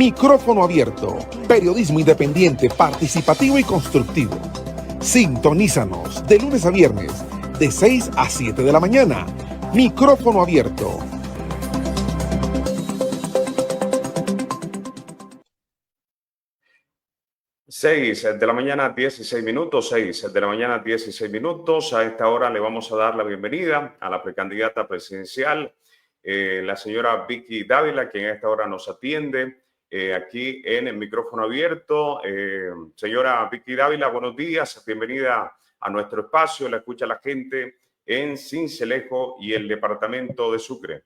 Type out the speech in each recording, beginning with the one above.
Micrófono abierto. Periodismo independiente, participativo y constructivo. Sintonízanos de lunes a viernes, de 6 a 7 de la mañana. Micrófono abierto. Seis de la mañana, 16 minutos, 6 de la mañana, 16 minutos. A esta hora le vamos a dar la bienvenida a la precandidata presidencial, la señora Vicky Dávila, quien a esta hora nos atiende aquí en el micrófono abierto. Señora Vicky Dávila, buenos días, bienvenida a nuestro espacio. La escucha la gente en Sincelejo y el departamento de Sucre.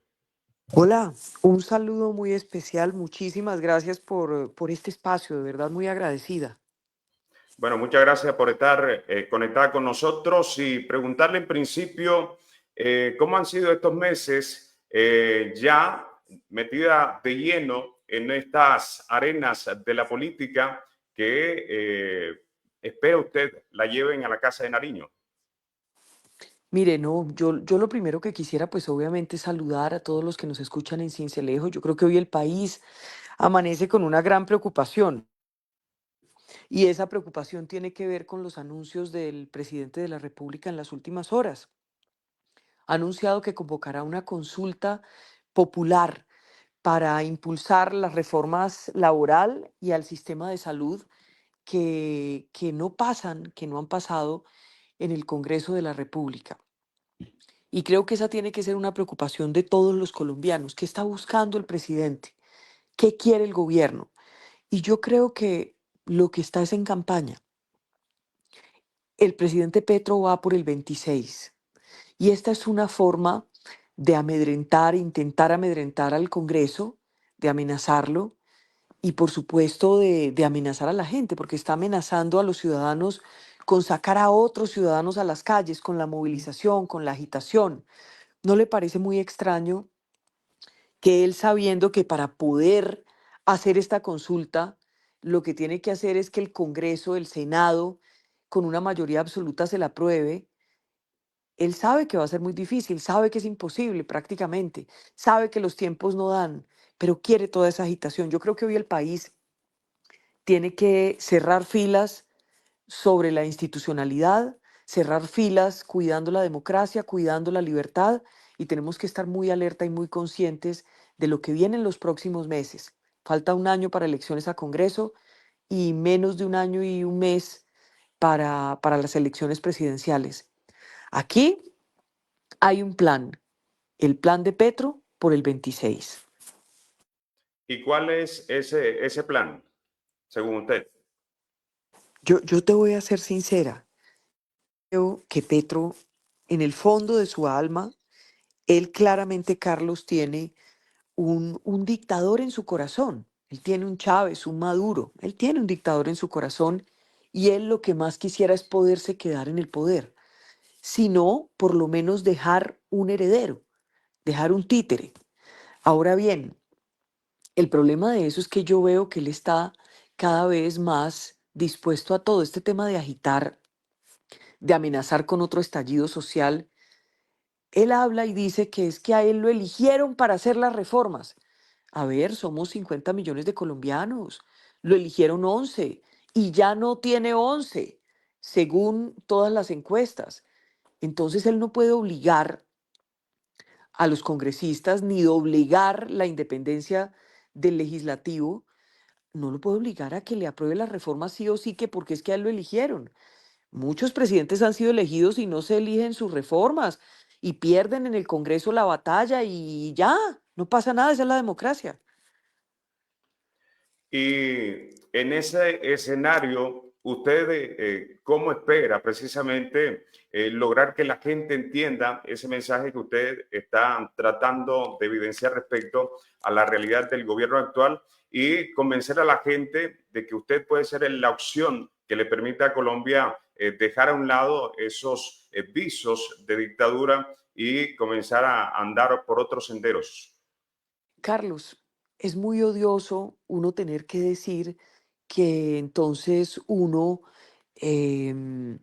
Hola, un saludo muy especial. Muchísimas gracias por este espacio, de verdad muy agradecida. Bueno, muchas gracias por estar conectada con nosotros y preguntarle en principio cómo han sido estos meses ya metida de lleno en estas arenas de la política que espera usted la lleven a la Casa de Nariño. Mire, no, yo lo primero que quisiera, pues obviamente saludar a todos los que nos escuchan en Sincelejo. Yo creo que hoy el país amanece con una gran preocupación y esa preocupación tiene que ver con los anuncios del presidente de la República en las últimas horas. Ha anunciado que convocará una consulta popular para impulsar las reformas laboral y al sistema de salud que no pasan, que no han pasado en el Congreso de la República. Y creo que esa tiene que ser una preocupación de todos los colombianos. ¿Qué está buscando el presidente? ¿Qué quiere el gobierno? Y yo creo que lo que está es en campaña. El presidente Petro va por el 26 y esta es una forma de amedrentar, intentar amedrentar al Congreso, de amenazarlo y por supuesto de amenazar a la gente, porque está amenazando a los ciudadanos con sacar a otros ciudadanos a las calles, con la movilización, con la agitación. ¿No le parece muy extraño que él, sabiendo que para poder hacer esta consulta, lo que tiene que hacer es que el Congreso, el Senado, con una mayoría absoluta se la apruebe? Él sabe que va a ser muy difícil, sabe que es imposible prácticamente, sabe que los tiempos no dan, pero quiere toda esa agitación. Yo creo que hoy el país tiene que cerrar filas sobre la institucionalidad, cerrar filas cuidando la democracia, cuidando la libertad, y tenemos que estar muy alerta y muy conscientes de lo que viene en los próximos meses. Falta un año para elecciones a Congreso y menos de un año y un mes para las elecciones presidenciales. Aquí hay un plan, el plan de Petro por el 26. ¿Y cuál es ese plan, según usted? Yo te voy a ser sincera. Creo que Petro, en el fondo de su alma, él claramente, Carlos, tiene un dictador en su corazón. Él tiene un Chávez, un Maduro. Él tiene un dictador en su corazón y él lo que más quisiera es poderse quedar en el poder. Si no, por lo menos dejar un heredero, dejar un títere. Ahora bien, el problema de eso es que yo veo que él está cada vez más dispuesto a todo este tema de agitar, de amenazar con otro estallido social. Él habla y dice que es que a él lo eligieron para hacer las reformas. A ver, somos 50 millones de colombianos, lo eligieron 11 y ya no tiene 11, según todas las encuestas. Entonces él no puede obligar a los congresistas ni doblegar la independencia del legislativo. No lo puede obligar a que le apruebe las reformas sí o sí, que porque es que a él lo eligieron. Muchos presidentes han sido elegidos y no se eligen sus reformas y pierden en el Congreso la batalla y ya, no pasa nada, esa es la democracia. Y en ese escenario, ¿usted cómo espera precisamente lograr que la gente entienda ese mensaje que usted está tratando de evidenciar respecto a la realidad del gobierno actual y convencer a la gente de que usted puede ser la opción que le permita a Colombia dejar a un lado esos visos de dictadura y comenzar a andar por otros senderos? Carlos, es muy odioso uno tener que decir que entonces em,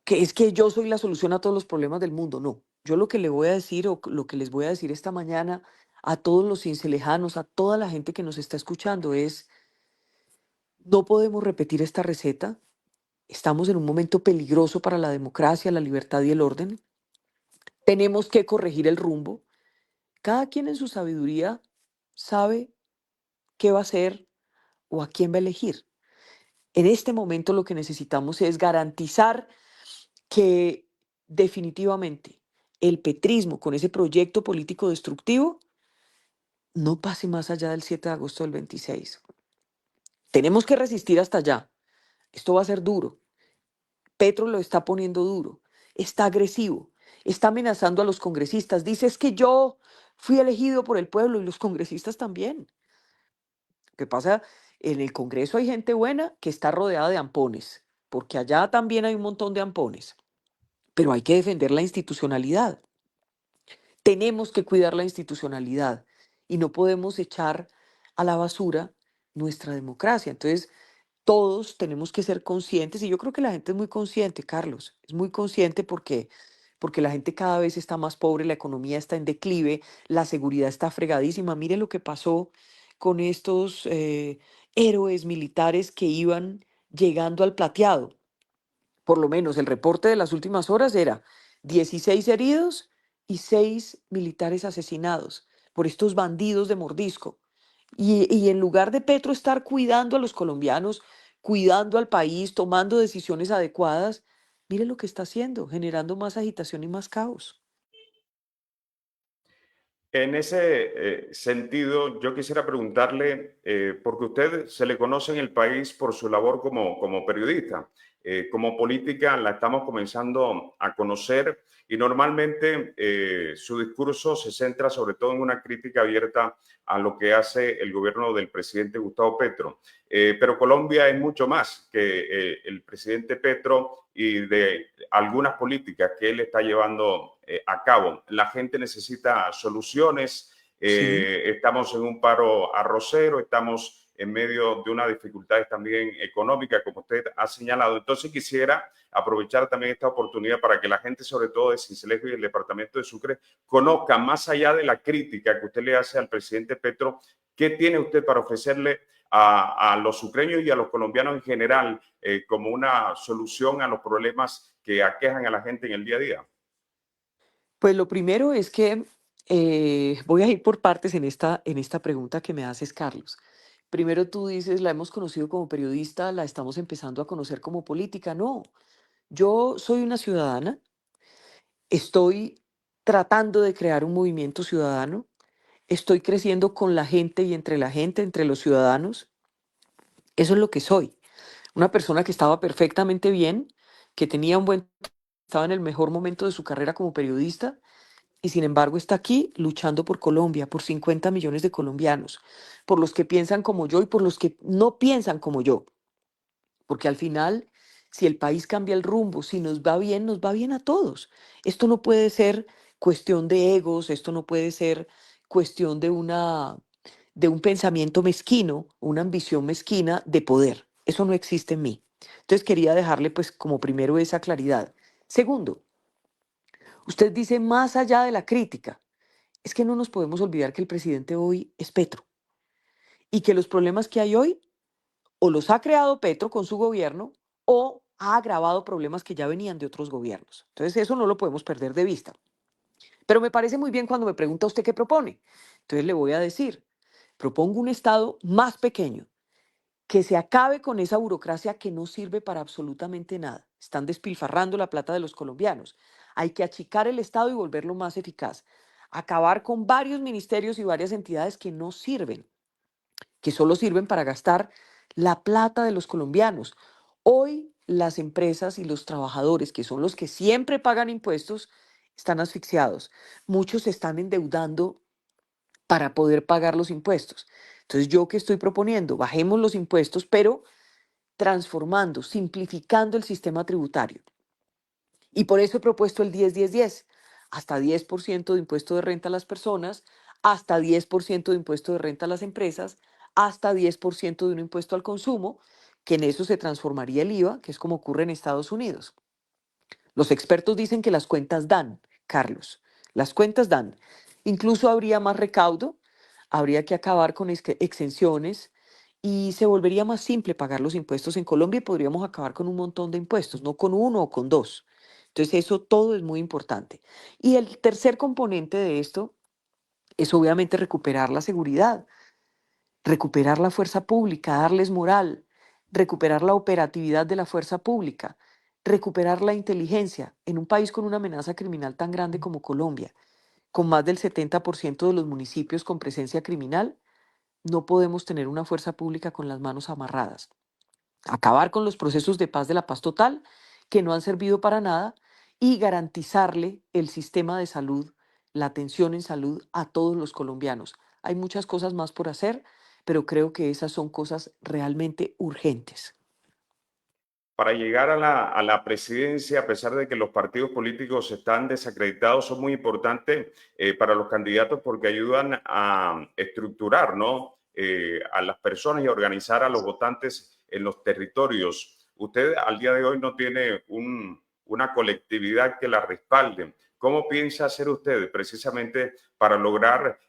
que es que yo soy la solución a todos los problemas del mundo. No, Yo lo que le voy a decir o lo que les voy a decir esta mañana a todos los cincelejanos, a toda la gente que nos está escuchando es, no podemos repetir esta receta. Estamos en un momento peligroso para la democracia, la libertad y el orden. Tenemos que corregir el rumbo. Cada quien en su sabiduría sabe qué va a hacer o a quién va a elegir. En este momento lo que necesitamos es garantizar que definitivamente el petrismo con ese proyecto político destructivo no pase más allá del 7 de agosto del 26. Tenemos que resistir hasta allá. Esto va a ser duro. Petro lo está poniendo duro. Está agresivo. Está amenazando a los congresistas. Dice, es que yo fui elegido por el pueblo y los congresistas también. ¿Qué pasa? En el Congreso hay gente buena que está rodeada de ampones, porque allá también hay un montón de ampones. Pero hay que defender la institucionalidad. Tenemos que cuidar la institucionalidad y no podemos echar a la basura nuestra democracia. Entonces, todos tenemos que ser conscientes y yo creo que la gente es muy consciente, Carlos, es muy consciente porque la gente cada vez está más pobre, la economía está en declive, la seguridad está fregadísima. Mire lo que pasó con estos héroes militares que iban llegando al plateado. Por lo menos el reporte de las últimas horas era 16 heridos y 6 militares asesinados por estos bandidos de mordisco. Y en lugar de Petro estar cuidando a los colombianos, cuidando al país, tomando decisiones adecuadas, mire lo que está haciendo, generando más agitación y más caos. En ese sentido, yo quisiera preguntarle, porque usted se le conoce en el país por su labor como periodista. Como política la estamos comenzando a conocer y normalmente su discurso se centra sobre todo en una crítica abierta a lo que hace el gobierno del presidente Gustavo Petro. Pero Colombia es mucho más que el presidente Petro y de algunas políticas que él está llevando a cabo. La gente necesita soluciones, Sí. estamos en un paro arrocero, estamos en medio de unas dificultades también económicas, como usted ha señalado. Entonces quisiera aprovechar también esta oportunidad para que la gente, sobre todo de Sincelejo y el departamento de Sucre, conozca más allá de la crítica que usted le hace al presidente Petro, qué tiene usted para ofrecerle a los sucreños y a los colombianos en general como una solución a los problemas que aquejan a la gente en el día a día. Pues lo primero es que voy a ir por partes en esta pregunta que me haces, Carlos. Primero tú dices, la hemos conocido como periodista, la estamos empezando a conocer como política. No, yo soy una ciudadana, estoy tratando de crear un movimiento ciudadano, estoy creciendo con la gente y entre la gente, entre los ciudadanos. Eso es lo que soy. Una persona que estaba perfectamente bien, que tenía un buen, estaba en el mejor momento de su carrera como periodista y sin embargo está aquí luchando por Colombia, por 50 millones de colombianos, por los que piensan como yo y por los que no piensan como yo. Porque al final, si el país cambia el rumbo, si nos va bien a todos. Esto no puede ser cuestión de egos, esto no puede ser cuestión de un pensamiento mezquino, una ambición mezquina de poder. Eso no existe en mí. Entonces quería dejarle pues como primero esa claridad. Segundo, usted dice más allá de la crítica, es que no nos podemos olvidar que el presidente hoy es Petro y que los problemas que hay hoy o los ha creado Petro con su gobierno o ha agravado problemas que ya venían de otros gobiernos. Entonces eso no lo podemos perder de vista. Pero me parece muy bien cuando me pregunta usted qué propone. Entonces le voy a decir, propongo un Estado más pequeño, que se acabe con esa burocracia que no sirve para absolutamente nada. Están despilfarrando la plata de los colombianos. Hay que achicar el Estado y volverlo más eficaz. Acabar con varios ministerios y varias entidades que no sirven, que solo sirven para gastar la plata de los colombianos. Hoy las empresas y los trabajadores, que son los que siempre pagan impuestos, están asfixiados. Muchos se están endeudando para poder pagar los impuestos. Entonces, ¿yo qué estoy proponiendo? Bajemos los impuestos, pero transformando, simplificando el sistema tributario. Y por eso he propuesto el 10-10-10, hasta 10% de impuesto de renta a las personas, hasta 10% de impuesto de renta a las empresas, hasta 10% de un impuesto al consumo, que en eso se transformaría el IVA, que es como ocurre en Estados Unidos. Los expertos dicen que las cuentas dan, Carlos. Las cuentas dan. Incluso habría más recaudo, habría que acabar con exenciones y se volvería más simple pagar los impuestos en Colombia y podríamos acabar con un montón de impuestos, no con uno o con dos. Entonces eso todo es muy importante. Y el tercer componente de esto es obviamente recuperar la seguridad, recuperar la fuerza pública, darles moral, recuperar la operatividad de la fuerza pública, recuperar la inteligencia en un país con una amenaza criminal tan grande como Colombia, con más del 70% de los municipios con presencia criminal. No podemos tener una fuerza pública con las manos amarradas. Acabar con los procesos de paz de la paz total, que no han servido para nada, y garantizarle el sistema de salud, la atención en salud a todos los colombianos. Hay muchas cosas más por hacer, pero creo que esas son cosas realmente urgentes. Para llegar a la presidencia, a pesar de que los partidos políticos están desacreditados, son muy importantes para los candidatos porque ayudan a estructurar, ¿no? A las personas y a organizar a los votantes en los territorios. Usted al día de hoy no tiene una colectividad que la respalde. ¿Cómo piensa hacer usted precisamente para lograr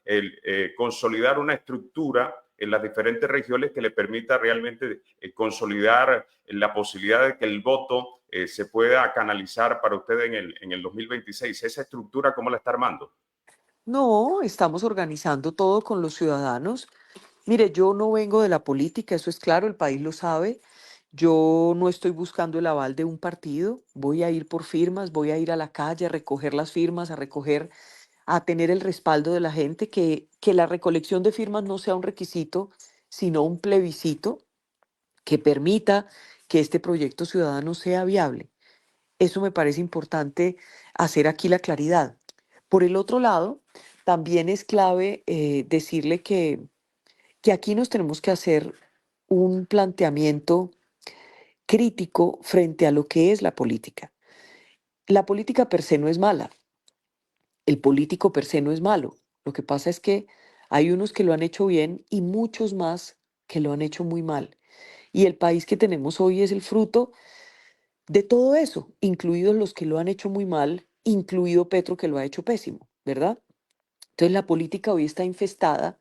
consolidar una estructura en las diferentes regiones que le permita realmente consolidar la posibilidad de que el voto se pueda canalizar para usted en el 2026? ¿Esa estructura cómo la está armando? No, estamos organizando todo con los ciudadanos. Mire, yo no vengo de la política, eso es claro, el país lo sabe. Yo no estoy buscando el aval de un partido, voy a ir por firmas, voy a ir a la calle a recoger las firmas, a tener el respaldo de la gente, que la recolección de firmas no sea un requisito, sino un plebiscito que permita que este proyecto ciudadano sea viable. Eso me parece importante hacer aquí la claridad. Por el otro lado, también es clave decirle que aquí nos tenemos que hacer un planteamiento crítico frente a lo que es la política. La política per se no es mala, el político per se no es malo. Lo que pasa es que hay unos que lo han hecho bien y muchos más que lo han hecho muy mal. Y el país que tenemos hoy es el fruto de todo eso, incluidos los que lo han hecho muy mal, incluido Petro que lo ha hecho pésimo, ¿verdad? Entonces la política hoy está infestada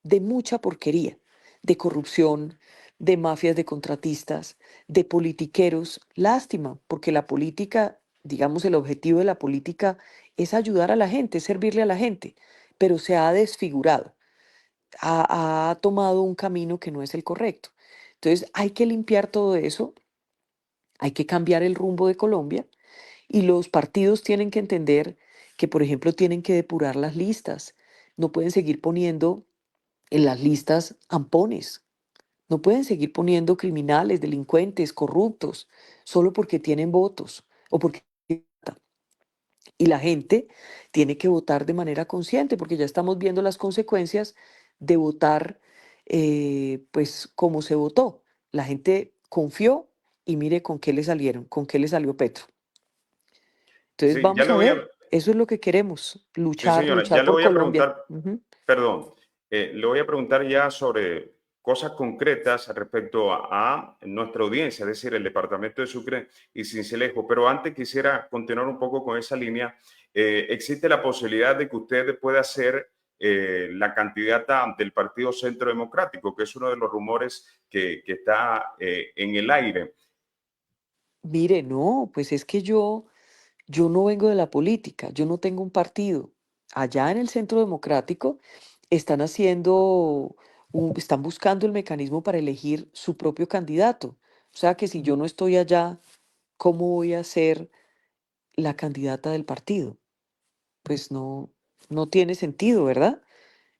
de mucha porquería, de corrupción, de mafias de contratistas, de politiqueros. Lástima, porque la política, digamos, el objetivo de la política es ayudar a la gente, es servirle a la gente, pero se ha desfigurado, ha tomado un camino que no es el correcto. Entonces hay que limpiar todo eso, hay que cambiar el rumbo de Colombia y los partidos tienen que entender que, por ejemplo, tienen que depurar las listas. No pueden seguir poniendo en las listas ampones. No pueden seguir poniendo criminales, delincuentes, corruptos, solo porque tienen votos o porque... Y la gente tiene que votar de manera consciente, porque ya estamos viendo las consecuencias de votar, pues, como se votó. La gente confió y mire con qué le salieron, con qué le salió Petro. Entonces, Sí, ya vamos le a voy a, ver, eso es lo que queremos, sí, luchar, señora, ya luchar le por voy a Colombia. preguntar, perdón, le voy a preguntar ya sobre cosas concretas respecto a nuestra audiencia, es decir, el departamento de Sucre y Sincelejo. Pero antes quisiera continuar un poco con esa línea. ¿Existe la posibilidad de que usted pueda ser la candidata del Partido Centro Democrático, que es uno de los rumores que está en el aire? Mire, no, pues es que yo no vengo de la política, yo no tengo un partido. Allá en el Centro Democrático están haciendo, están buscando el mecanismo para elegir su propio candidato. O sea que si yo no estoy allá, ¿cómo voy a ser la candidata del partido? Pues no, no tiene sentido, ¿verdad?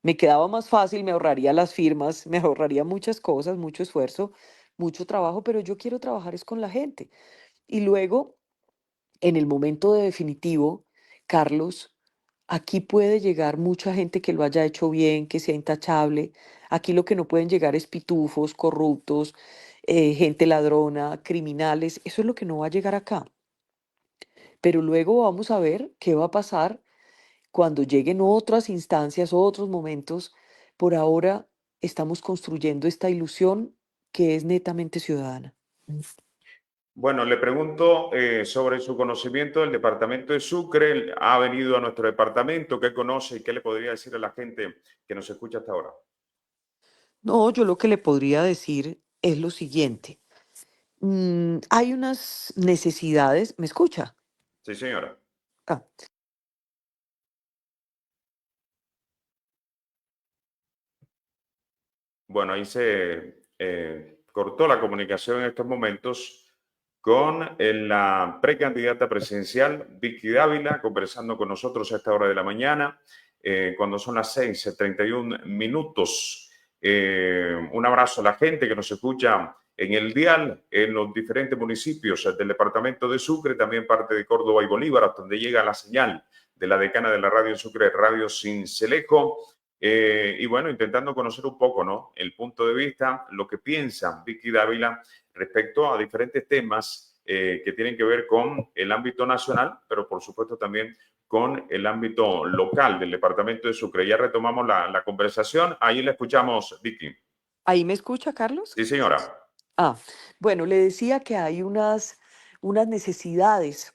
Me quedaba más fácil, me ahorraría las firmas, me ahorraría muchas cosas, mucho esfuerzo, mucho trabajo, pero yo quiero trabajar es con la gente. Y luego, en el momento de definitivo, Carlos, aquí puede llegar mucha gente que lo haya hecho bien, que sea intachable. Aquí lo que no pueden llegar es pitufos, corruptos, gente ladrona, criminales. Eso es lo que no va a llegar acá. Pero luego vamos a ver qué va a pasar cuando lleguen otras instancias, otros momentos. Por ahora estamos construyendo esta ilusión que es netamente ciudadana. Bueno, le pregunto sobre su conocimiento del departamento de Sucre. ¿Ha venido a nuestro departamento? ¿Qué conoce y qué le podría decir a la gente que nos escucha hasta ahora? No, yo lo que le podría decir es lo siguiente. Hay unas necesidades, ¿me escucha? Sí, señora. Ah, Bueno, ahí se cortó la comunicación en estos momentos con la precandidata presidencial Vicky Dávila, conversando con nosotros a esta hora de la mañana, cuando son las 6:31 minutos. Un abrazo a la gente que nos escucha en el dial, en los diferentes municipios del departamento de Sucre, también parte de Córdoba y Bolívar, hasta donde llega la señal de la decana de la radio en Sucre, Radio Sincelejo. Y bueno, intentando conocer un poco, ¿no? El punto de vista, lo que piensa Vicky Dávila respecto a diferentes temas que tienen que ver con el ámbito nacional, pero por supuesto también con el ámbito local del departamento de Sucre. Ya retomamos la conversación. Ahí la escuchamos, Vicky. ¿Ahí me escucha, Carlos? Sí, señora. Ah, bueno, le decía que hay unas necesidades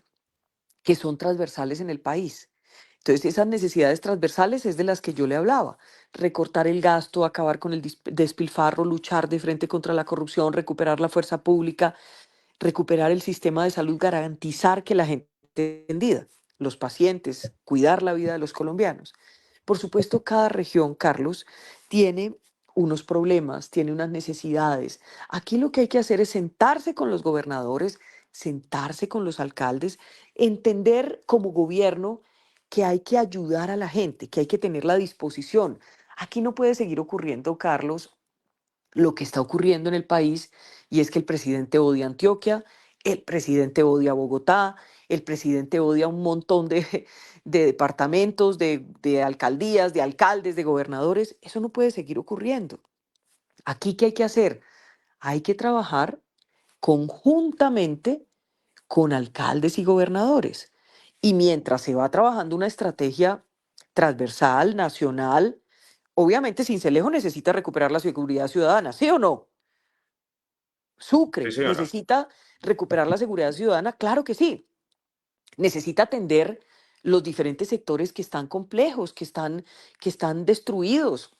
que son transversales en el país. Entonces, esas necesidades transversales es de las que yo le hablaba. Recortar el gasto, acabar con el despilfarro, luchar de frente contra la corrupción, recuperar la fuerza pública, recuperar el sistema de salud, garantizar que la gente esté atendida, los pacientes, cuidar la vida de los colombianos. Por supuesto, cada región, Carlos, tiene unos problemas, tiene unas necesidades. Aquí lo que hay que hacer es sentarse con los gobernadores, sentarse con los alcaldes, entender como gobierno que hay que ayudar a la gente, que hay que tener la disposición. Aquí no puede seguir ocurriendo, Carlos, lo que está ocurriendo en el país, y es que el presidente odia Antioquia, el presidente odia Bogotá, el presidente odia un montón de departamentos, de alcaldías, de alcaldes, de gobernadores. Eso no puede seguir ocurriendo. Aquí, ¿qué hay que hacer? Hay que trabajar conjuntamente con alcaldes y gobernadores. Y mientras se va trabajando una estrategia transversal, nacional, obviamente Sincelejo necesita recuperar la seguridad ciudadana, ¿sí o no? Sí, Sucre señora. necesita recuperar la seguridad ciudadana, claro que sí. Necesita atender los diferentes sectores que están complejos, que están destruidos.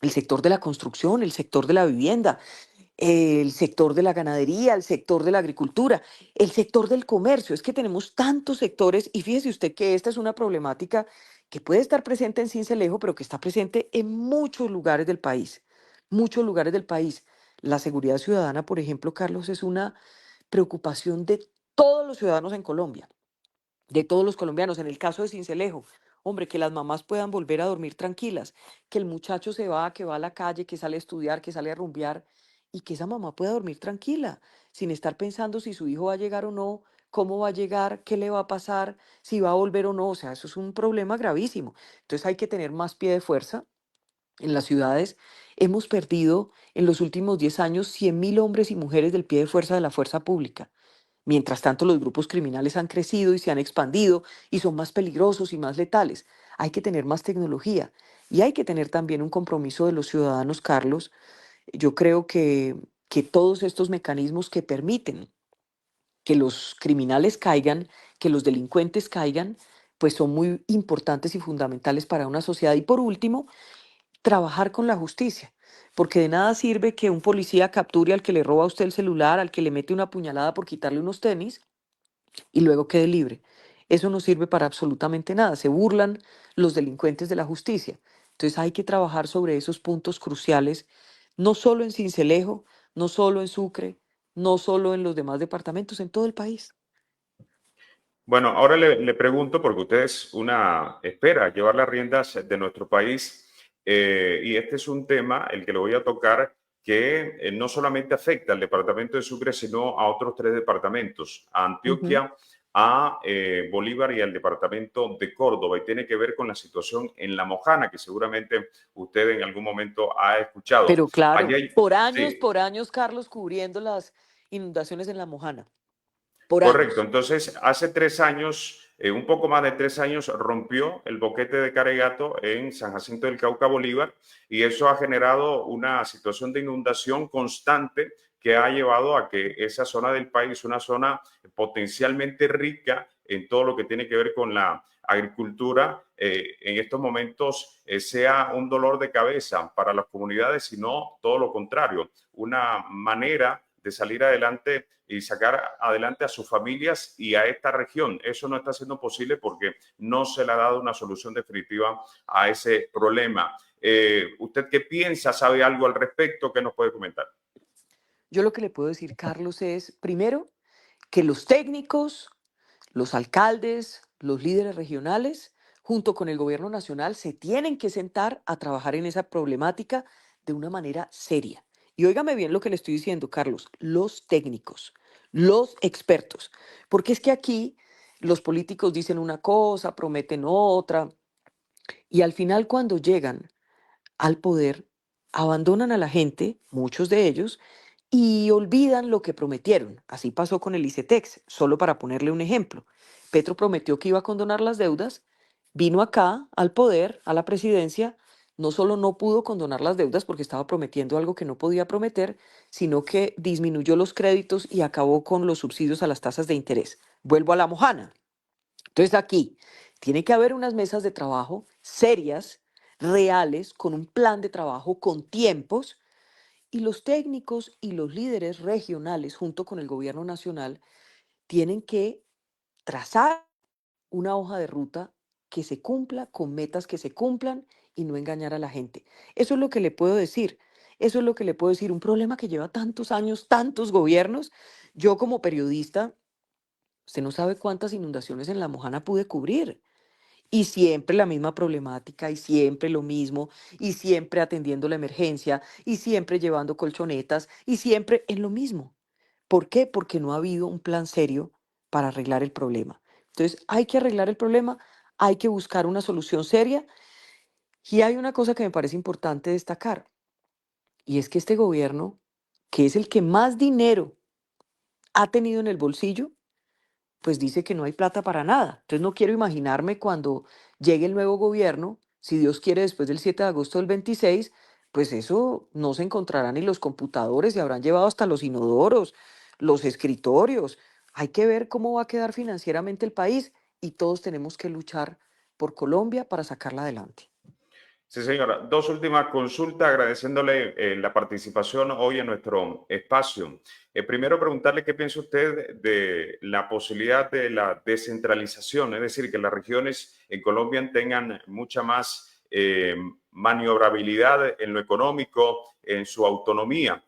El sector de la construcción, el sector de la vivienda, el sector de la ganadería, el sector de la agricultura, el sector del comercio. Es que tenemos tantos sectores y fíjese usted que esta es una problemática que puede estar presente en Sincelejo, pero que está presente en muchos lugares del país. Muchos lugares del país. La seguridad ciudadana, por ejemplo, Carlos, es una preocupación de todos los ciudadanos en Colombia, de todos los colombianos. En el caso de Sincelejo, hombre, que las mamás puedan volver a dormir tranquilas, que el muchacho se va, que va a la calle, que sale a estudiar, que sale a rumbear, y que esa mamá pueda dormir tranquila, sin estar pensando si su hijo va a llegar o no, cómo va a llegar, qué le va a pasar, si va a volver o no. O sea, eso es un problema gravísimo. Entonces hay que tener más pie de fuerza. En las ciudades hemos perdido en los últimos 10 años 100.000 hombres y mujeres del pie de fuerza de la fuerza pública. Mientras tanto, los grupos criminales han crecido y se han expandido y son más peligrosos y más letales. Hay que tener más tecnología y hay que tener también un compromiso de los ciudadanos, Carlos. Yo creo que todos estos mecanismos que permiten que los criminales caigan, que los delincuentes caigan, pues son muy importantes y fundamentales para una sociedad. Y por último, trabajar con la justicia, porque de nada sirve que un policía capture al que le roba a usted el celular, al que le mete una puñalada por quitarle unos tenis y luego quede libre. Eso no sirve para absolutamente nada. Se burlan los delincuentes de la justicia. Entonces hay que trabajar sobre esos puntos cruciales, no solo en Sincelejo, no solo en Sucre, no solo en los demás departamentos, en todo el país. Bueno, ahora le pregunto, porque usted es una espera llevar las riendas de nuestro país, y este es un tema, el que le voy a tocar, que no solamente afecta al departamento de Sucre, sino a otros 3 departamentos, a Ujú. Antioquia, a Bolívar y al departamento de Córdoba, y tiene que ver con la situación en La Mojana, que seguramente usted en algún momento ha escuchado. Pero claro, Allá sí. por años, Carlos, cubriendo las inundaciones en La Mojana. Por Correcto, años. entonces hace 3 años, un poco más de 3 años, rompió el boquete de Caregato en San Jacinto del Cauca, Bolívar, y eso ha generado una situación de inundación constante que ha llevado a que esa zona del país, una zona potencialmente rica en todo lo que tiene que ver con la agricultura, en estos momentos sea un dolor de cabeza para las comunidades, sino todo lo contrario, una manera de salir adelante y sacar adelante a sus familias y a esta región. Eso no está siendo posible porque no se le ha dado una solución definitiva a ese problema. ¿Usted qué piensa? ¿Sabe algo al respecto? ¿Qué nos puede comentar? Yo lo que le puedo decir, Carlos, es primero que los técnicos, los alcaldes, los líderes regionales, junto con el gobierno nacional, se tienen que sentar a trabajar en esa problemática de una manera seria. Y óigame bien lo que le estoy diciendo, Carlos, los técnicos, los expertos, porque es que aquí los políticos dicen una cosa, prometen otra, y al final cuando llegan al poder, abandonan a la gente, muchos de ellos, y olvidan lo que prometieron. Así pasó con el ICETEX, solo para ponerle un ejemplo. Petro prometió que iba a condonar las deudas, vino acá al poder, a la presidencia, no solo no pudo condonar las deudas porque estaba prometiendo algo que no podía prometer, sino que disminuyó los créditos y acabó con los subsidios a las tasas de interés. Vuelvo a la mojana. Entonces aquí tiene que haber unas mesas de trabajo serias, reales, con un plan de trabajo, con tiempos, y los técnicos y los líderes regionales, junto con el gobierno nacional, tienen que trazar una hoja de ruta que se cumpla, con metas que se cumplan y no engañar a la gente. Eso es lo que le puedo decir. Eso es lo que le puedo decir. Un problema que lleva tantos años, tantos gobiernos. Yo como periodista, usted no sabe cuántas inundaciones en La Mojana pude cubrir. Y siempre la misma problemática, y siempre lo mismo, y siempre atendiendo la emergencia, y siempre llevando colchonetas, y siempre en lo mismo. ¿Por qué? Porque no ha habido un plan serio para arreglar el problema. Entonces, hay que arreglar el problema, hay que buscar una solución seria. Y hay una cosa que me parece importante destacar, y es que este gobierno, que es el que más dinero ha tenido en el bolsillo, pues dice que no hay plata para nada. Entonces no quiero imaginarme cuando llegue el nuevo gobierno, si Dios quiere, después del 7 de agosto del 26, pues eso no se encontrará ni los computadores, se habrán llevado hasta los inodoros, los escritorios. Hay que ver cómo va a quedar financieramente el país y todos tenemos que luchar por Colombia para sacarla adelante. Sí, señora. Dos últimas consultas, agradeciéndole la participación hoy en nuestro espacio. Primero, preguntarle qué piensa usted de la posibilidad de la descentralización, es decir, que las regiones en Colombia tengan mucha más maniobrabilidad en lo económico, en su autonomía.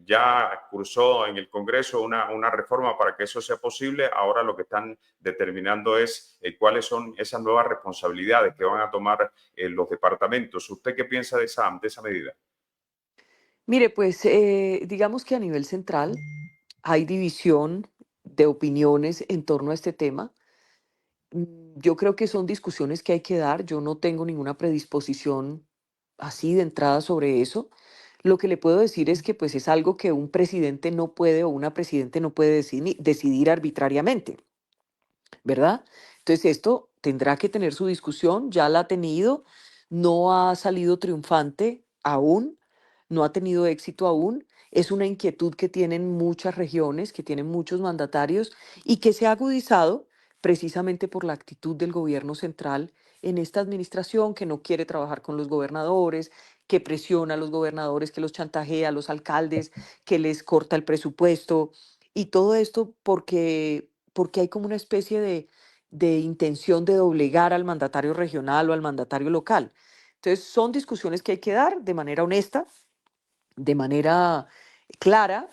Ya cursó en el Congreso una reforma para que eso sea posible. Ahora lo que están determinando es cuáles son esas nuevas responsabilidades que van a tomar los departamentos. ¿Usted qué piensa de esa medida? Mire, pues digamos que a nivel central hay división de opiniones en torno a este tema. Yo creo que son discusiones que hay que dar. Yo no tengo ninguna predisposición así de entrada sobre eso. Lo que le puedo decir es que pues es algo que un presidente no puede o una presidente no puede decidir arbitrariamente. ¿Verdad? Entonces esto tendrá que tener su discusión, ya la ha tenido, no ha salido triunfante aún, no ha tenido éxito aún. Es una inquietud que tienen muchas regiones, que tienen muchos mandatarios y que se ha agudizado precisamente por la actitud del gobierno central en esta administración que no quiere trabajar con los gobernadores, que presiona a los gobernadores, que los chantajea a los alcaldes, que les corta el presupuesto y todo esto porque hay como una especie de intención de doblegar al mandatario regional o al mandatario local. Entonces, son discusiones que hay que dar de manera honesta, de manera clara,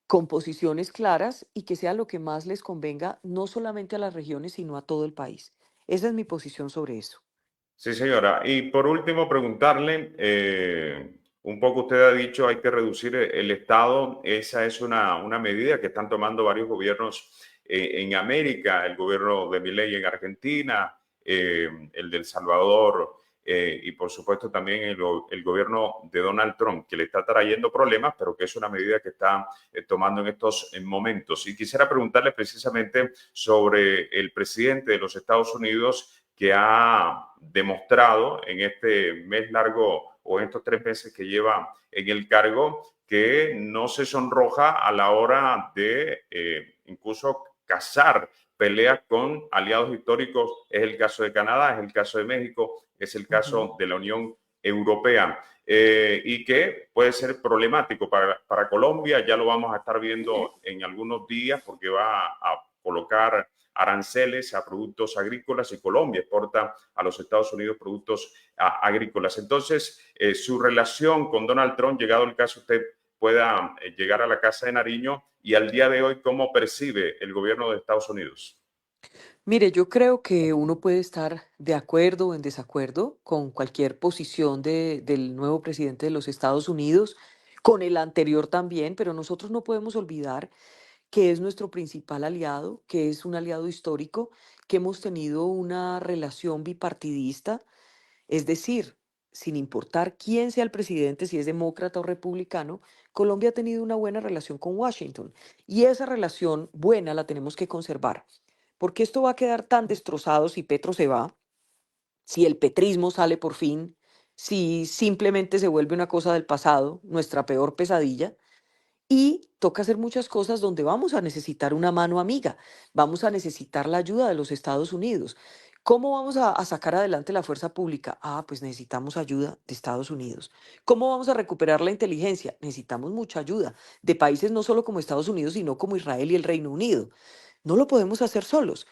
con posiciones claras y que sea lo que más les convenga, no solamente a las regiones, sino a todo el país. Esa es mi posición sobre eso. Sí, señora. Y por último, preguntarle, un poco usted ha dicho hay que reducir el Estado. Esa es una medida que están tomando varios gobiernos en América, el gobierno de Milei en Argentina, el de El Salvador y por supuesto también el gobierno de Donald Trump, que le está trayendo problemas, pero que es una medida que está tomando en estos momentos. Y quisiera preguntarle precisamente sobre el presidente de los Estados Unidos, que ha demostrado en este mes largo o en estos 3 meses que lleva en el cargo, que no se sonroja a la hora de incluso cazar peleas con aliados históricos. Es el caso de Canadá, es el caso de México, es el Ujú. caso de la Unión Europea. Y que puede ser problemático para Colombia. Ya lo vamos a estar viendo en algunos días porque va a colocar aranceles a productos agrícolas y Colombia exporta a los Estados Unidos productos agrícolas. Entonces, su relación con Donald Trump, llegado el caso, usted pueda llegar a la Casa de Nariño y al día de hoy, ¿cómo percibe el gobierno de Estados Unidos? Mire, yo creo que uno puede estar de acuerdo o en desacuerdo con cualquier posición del nuevo presidente de los Estados Unidos, con el anterior también, pero nosotros no podemos olvidar que es nuestro principal aliado, que es un aliado histórico, que hemos tenido una relación bipartidista, es decir, sin importar quién sea el presidente, si es demócrata o republicano, Colombia ha tenido una buena relación con Washington y esa relación buena la tenemos que conservar, porque esto va a quedar tan destrozado si Petro se va, si el petrismo sale por fin, si simplemente se vuelve una cosa del pasado, nuestra peor pesadilla, y toca hacer muchas cosas donde vamos a necesitar una mano amiga, vamos a necesitar la ayuda de los Estados Unidos. ¿Cómo vamos a sacar adelante la fuerza pública? Ah, pues necesitamos ayuda de Estados Unidos. ¿Cómo vamos a recuperar la inteligencia? Necesitamos mucha ayuda de países no solo como Estados Unidos, sino como Israel y el Reino Unido. No lo podemos hacer solos.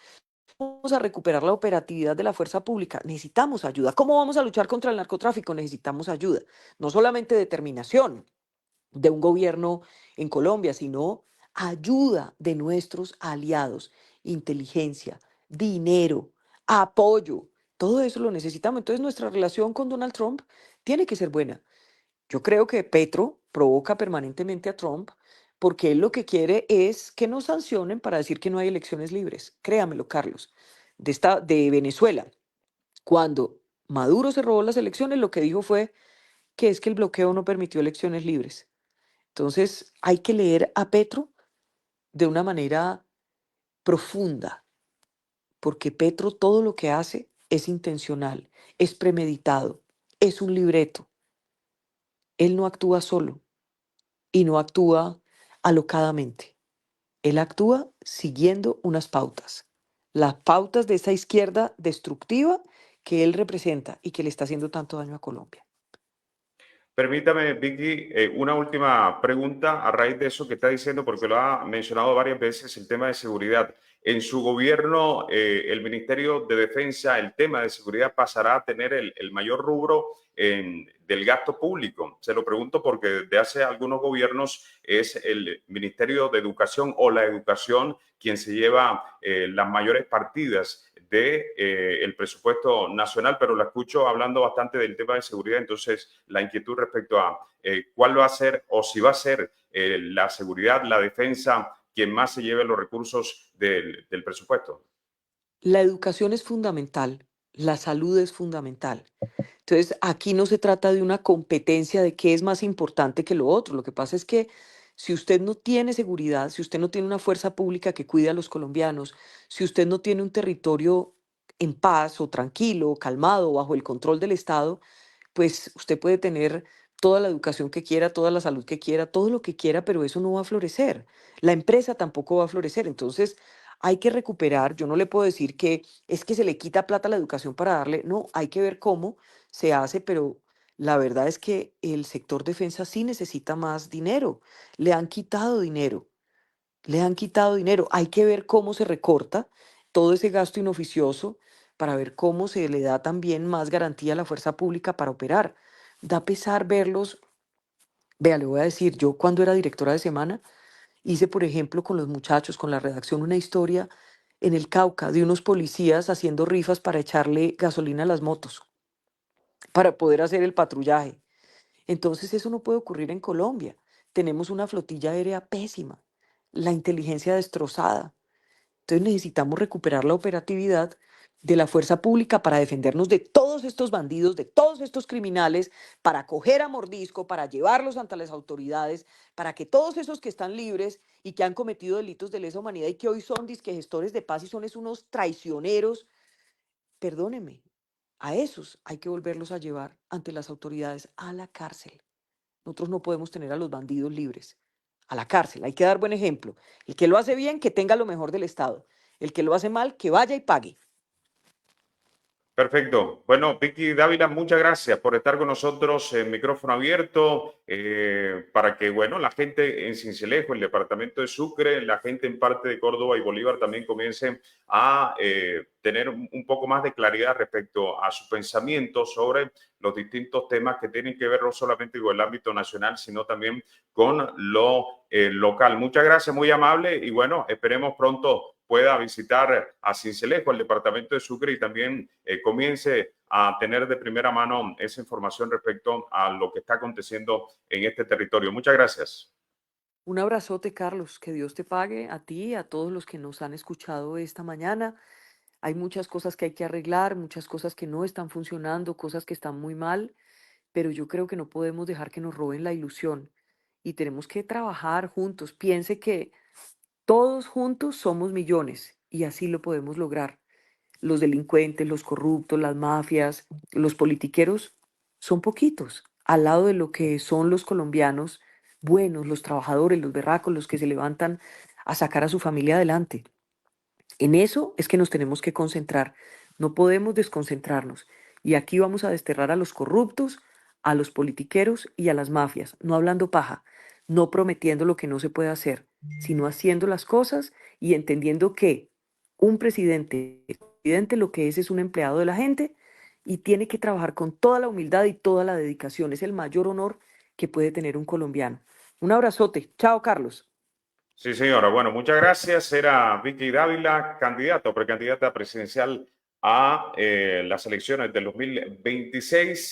Vamos a recuperar la operatividad de la fuerza pública, necesitamos ayuda. ¿Cómo vamos a luchar contra el narcotráfico? Necesitamos ayuda. No solamente determinación de un gobierno en Colombia, sino ayuda de nuestros aliados, inteligencia, dinero, apoyo. Todo eso lo necesitamos. Entonces nuestra relación con Donald Trump tiene que ser buena. Yo creo que Petro provoca permanentemente a Trump porque él lo que quiere es que nos sancionen para decir que no hay elecciones libres. Créamelo, Carlos. De Venezuela, cuando Maduro se robó las elecciones, lo que dijo fue que es que el bloqueo no permitió elecciones libres. Entonces hay que leer a Petro de una manera profunda, porque Petro todo lo que hace es intencional, es premeditado, es un libreto. Él no actúa solo y no actúa alocadamente. Él actúa siguiendo unas pautas, las pautas de esa izquierda destructiva que él representa y que le está haciendo tanto daño a Colombia. Permítame, Vicky, una última pregunta a raíz de eso que está diciendo, porque lo ha mencionado varias veces, el tema de seguridad. En su gobierno, el Ministerio de Defensa, el tema de seguridad pasará a tener el mayor rubro del gasto público. Se lo pregunto porque desde hace algunos gobiernos es el Ministerio de Educación o la educación quien se lleva las mayores partidas del presupuesto nacional, pero la escucho hablando bastante del tema de seguridad, entonces la inquietud respecto a cuál va a ser o si va a ser la seguridad, la defensa, quien más se lleve los recursos del presupuesto. La educación es fundamental, la salud es fundamental. Entonces, aquí no se trata de una competencia de qué es más importante que lo otro. Lo que pasa es que si usted no tiene seguridad, si usted no tiene una fuerza pública que cuide a los colombianos, si usted no tiene un territorio en paz o tranquilo, calmado, bajo el control del Estado, pues usted puede tener toda la educación que quiera, toda la salud que quiera, todo lo que quiera, pero eso no va a florecer. La empresa tampoco va a florecer. Entonces, hay que recuperar. Yo no le puedo decir que es que se le quita plata a la educación para darle. No, hay que ver cómo se hace, pero la verdad es que el sector defensa sí necesita más dinero. Le han quitado dinero, le han quitado dinero. Hay que ver cómo se recorta todo ese gasto inoficioso para ver cómo se le da también más garantía a la fuerza pública para operar. Da pesar verlos. Vea, le voy a decir, yo cuando era directora de semana, hice, por ejemplo, con los muchachos, con la redacción, una historia en el Cauca de unos policías haciendo rifas para echarle gasolina a las motos, para poder hacer el patrullaje. Entonces eso no puede ocurrir en Colombia. Tenemos una flotilla aérea pésima, la inteligencia destrozada. Entonces necesitamos recuperar la operatividad de la fuerza pública para defendernos de todos estos bandidos, de todos estos criminales, para coger a mordisco, para llevarlos ante las autoridades, para que todos esos que están libres y que han cometido delitos de lesa humanidad y que hoy son disque gestores de paz y son es unos traicioneros, perdóneme, A esos hay que volverlos a llevar ante las autoridades a la cárcel. Nosotros no podemos tener a los bandidos libres. A la cárcel, hay que dar buen ejemplo. El que lo hace bien, que tenga lo mejor del Estado. El que lo hace mal, que vaya y pague. Perfecto. Bueno, Vicky Dávila, muchas gracias por estar con nosotros en micrófono abierto para que, bueno, la gente en Sincelejo, el departamento de Sucre, la gente en parte de Córdoba y Bolívar también comiencen a tener un poco más de claridad respecto a su pensamiento sobre los distintos temas que tienen que ver no solamente con el ámbito nacional, sino también con lo local. Muchas gracias, muy amable y bueno, esperemos pronto pueda visitar a Sincelejo, el departamento de Sucre, y también comience a tener de primera mano esa información respecto a lo que está aconteciendo en este territorio. Muchas gracias. Un abrazote, Carlos. Que Dios te pague a ti y a todos los que nos han escuchado esta mañana. Hay muchas cosas que hay que arreglar, muchas cosas que no están funcionando, cosas que están muy mal, pero yo creo que no podemos dejar que nos roben la ilusión y tenemos que trabajar juntos. Piense que todos juntos somos millones y así lo podemos lograr. Los delincuentes, los corruptos, las mafias, los politiqueros son poquitos al lado de lo que son los colombianos buenos, los trabajadores, los berracos, los que se levantan a sacar a su familia adelante. En eso es que nos tenemos que concentrar. No podemos desconcentrarnos. Y aquí vamos a desterrar a los corruptos, a los politiqueros y a las mafias, no hablando paja, no prometiendo lo que no se puede hacer, sino haciendo las cosas y entendiendo que un presidente lo que es un empleado de la gente y tiene que trabajar con toda la humildad y toda la dedicación. Es el mayor honor que puede tener un colombiano. Un abrazote. Chao, Carlos. Sí, señora. Bueno, muchas gracias. Era Vicky Dávila, candidata o precandidata presidencial a las elecciones del 2026.